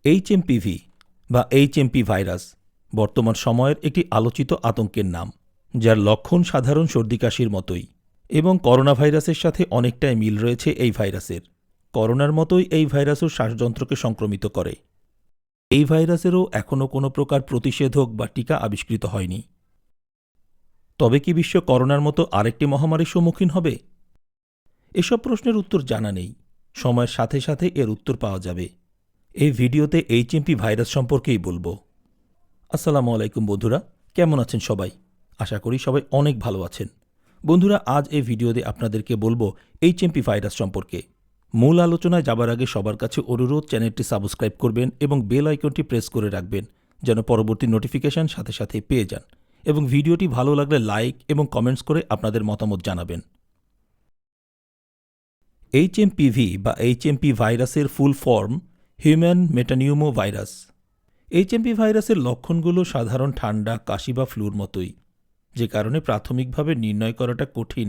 HMPV বা HMP virus বর্তমান সময়ের একটি আলোচিত আতঙ্কের নাম, যার লক্ষণ সাধারণ সর্দি-কাশির মতোই এবং করোনা ভাইরাসের সাথে অনেকটাই মিল রয়েছে এই ভাইরাসের। করোনার মতোই এই ভাইরাসও শ্বাসযন্ত্রকে সংক্রমিত করে। এই ভাইরাসেরও এখনও কোনো প্রকার প্রতিষেধক বা টিকা আবিষ্কৃত হয়নি। তবে কি বিশ্ব করোনার মতো আরেকটি মহামারীর সম্মুখীন হবে? এসব প্রশ্নের উত্তর জানা নেই, সময়ের সাথে সাথে এর উত্তর পাওয়া যাবে। এই ভিডিওতে এইচএমপি ভাইরাস সম্পর্কেই বলবো। আসসালামু আলাইকুম বন্ধুরা, কেমন আছেন সবাই? আশা করি সবাই অনেক ভালো আছেন। বন্ধুরা, আজ এই ভিডিওতে আপনাদেরকে বলবো এইচএমপি ভাইরাস সম্পর্কে। মূল আলোচনায় যাবার আগে সবার কাছে অনুরোধ, চ্যানেলটি সাবস্ক্রাইব করবেন এবং বেল আইকনটি প্রেস করে রাখবেন যেন পরবর্তী নোটিফিকেশন সাথে সাথে পেয়ে যান, এবং ভিডিওটি ভালো লাগলে লাইক এবং কমেন্টস করে আপনাদের মতামত জানাবেন। এইচএমপিভি বা এইচএমপি ভাইরাসের full form human metapneumo virus. HMP ভাইরাসের লক্ষণগুলো সাধারণ ঠান্ডা, কাশি বা ফ্লুর মতোই, যে কারণে প্রাথমিকভাবে নির্ণয় করাটা কঠিন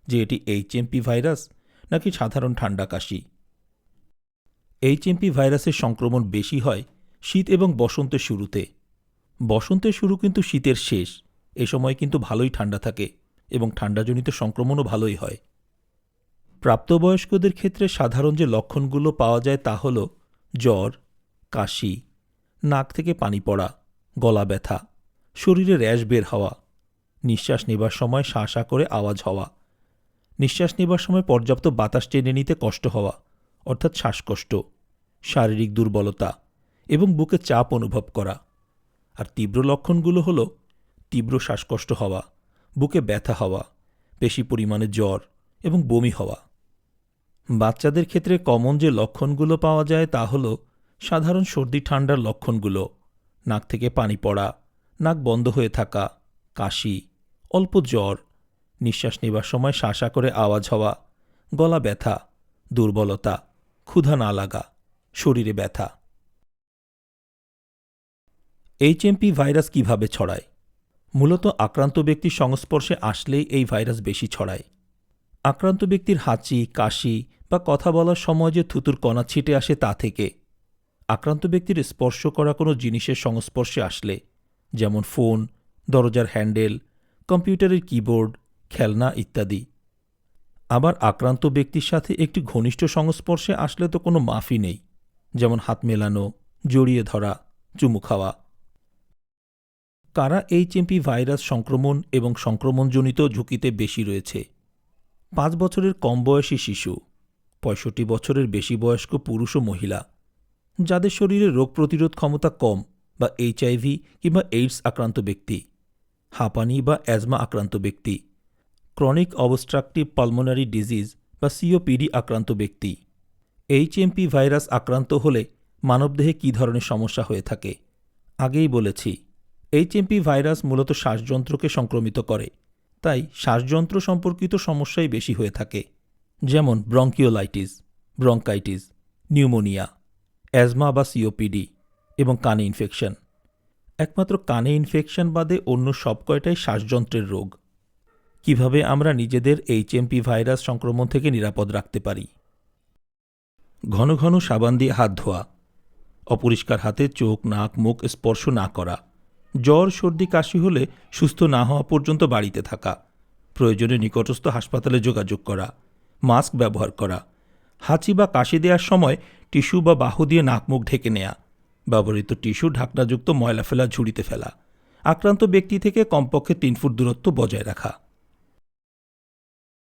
যে এটি এইচএমপি ভাইরাস নাকি সাধারণ ঠান্ডা কাশি। এইচএমপি ভাইরাসের সংক্রমণ বেশি হয় শীত এবং বসন্তের শুরুতে। বসন্তের শুরু কিন্তু শীতের শেষ, এ সময় কিন্তু ভালোই ঠান্ডা থাকে এবং ঠান্ডাজনিত সংক্রমণও ভালোই হয়। প্রাপ্তবয়স্কদের ক্ষেত্রে সাধারণ যে লক্ষণগুলো পাওয়া যায় তা হল জ্বর, কাশি, নাক থেকে পানি পড়া, গলা ব্যথা, শরীরে র্যাশ বের হওয়া, নিঃশ্বাস নেবার সময় শাঁ শাঁ করে আওয়াজ হওয়া, নিঃশ্বাস নেবার সময় পর্যাপ্ত বাতাস টেনে নিতে কষ্ট হওয়া অর্থাৎ শ্বাসকষ্ট, শারীরিক দুর্বলতা এবং বুকে চাপ অনুভব করা। আর তীব্র লক্ষণগুলো হল তীব্র শ্বাসকষ্ট হওয়া, বুকে ব্যথা হওয়া, বেশি পরিমাণে জ্বর এবং বমি হওয়া। বাচ্চাদের ক্ষেত্রে কমন যে লক্ষণগুলো পাওয়া যায় তা হল সাধারণ সর্দি ঠান্ডার লক্ষণগুলো: নাক থেকে পানি পড়া, নাক বন্ধ হয়ে থাকা, কাশি, অল্প জ্বর, নিঃশ্বাস নেবার সময় শাঁ শাঁ করে আওয়াজ হওয়া, গলা ব্যথা, দুর্বলতা, ক্ষুধা না লাগা, শরীরে ব্যথা। এইচএমপি ভাইরাস কিভাবে ছড়ায়? মূলত আক্রান্ত ব্যক্তির সংস্পর্শে আসলেই এই ভাইরাস বেশি ছড়ায়। আক্রান্ত ব্যক্তির হাঁচি, কাশি বা কথা বলার সময় যে থুতুর কণা ছিটে আসে তা থেকে, আক্রান্ত ব্যক্তির স্পর্শ করা কোনো জিনিসের সংস্পর্শে আসলে, যেমন ফোন, দরজার হ্যান্ডেল, কম্পিউটারের কিবোর্ড, খেলনা ইত্যাদি। আবার আক্রান্ত ব্যক্তির সাথে একটি ঘনিষ্ঠ সংস্পর্শে আসলে তো কোনো মাফই নেই, যেমন হাত মেলানো, জড়িয়ে ধরা, চুমু খাওয়া। কারা এইচএমপি ভাইরাস সংক্রমণ এবং সংক্রমণজনিত ঝুঁকিতে বেশি রয়েছে? 5 বছরের কম বয়সী শিশু, 65 বছরের বেশি বয়স্ক পুরুষ ও মহিলা, যাদের শরীরে রোগ প্রতিরোধ ক্ষমতা কম বা এইচআইভি কিংবা এইডস আক্রান্ত ব্যক্তি, হাঁপানি বা অ্যাজমা আক্রান্ত ব্যক্তি, ক্রনিক অবস্ট্রাকটিভ পালমোনারি ডিজিজ বা সিওপিডি আক্রান্ত ব্যক্তি। এইচএমপি ভাইরাস আক্রান্ত হলে মানবদেহে কী ধরনের সমস্যা হয়ে থাকে? আগেই বলেছি, এইচএমপি ভাইরাস মূলত শ্বাসযন্ত্রকে সংক্রমিত করে, তাই শ্বাসযন্ত্র সম্পর্কিত সমস্যাই বেশি হয়ে থাকে, যেমন ব্রঙ্কিওলাইটিস, ব্রঙ্কাইটিস, নিউমোনিয়া, অ্যাজমা বা সিওপিডি এবং কানে ইনফেকশন। একমাত্র কানে ইনফেকশন বাদে অন্য সব কয়টাই শ্বাসযন্ত্রের রোগ। কিভাবে আমরা নিজেদের এইচএমপি ভাইরাস সংক্রমণ থেকে নিরাপদ রাখতে পারি? ঘন ঘন সাবান দিয়ে হাত ধোয়া, অপরিষ্কার হাতে চোখ, নাক, মুখ স্পর্শ না করা, জ্বর, সর্দি, কাশি হলে সুস্থ না হওয়া পর্যন্ত বাড়িতে থাকা, প্রয়োজনে নিকটস্থ হাসপাতালে যোগাযোগ করা, মাস্ক ব্যবহার করা, হাঁচি বা কাশি দেওয়ার সময় টিস্যু বা বাহু দিয়ে নাক মুখ ঢেকে নেয়া, ব্যবহৃত টিস্যু ঢাকনাযুক্ত ময়লা ফেলা ঝুড়িতে ফেলা, আক্রান্ত ব্যক্তি থেকে কমপক্ষে 3 ফুট দূরত্ব বজায় রাখা।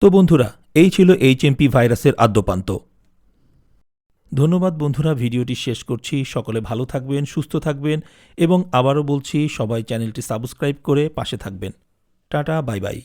তো বন্ধুরা, এই ছিল এইচএমপি ভাইরাসের আদ্যোপান্ত। ধন্যবাদ বন্ধুরা, ভিডিওটি শেষ করছি। সকলে ভালো থাকবেন, সুস্থ থাকবেন এবং আবারও বলছি, সবাই চ্যানেলটি সাবস্ক্রাইব করে পাশে থাকবেন। Tata, bye bye.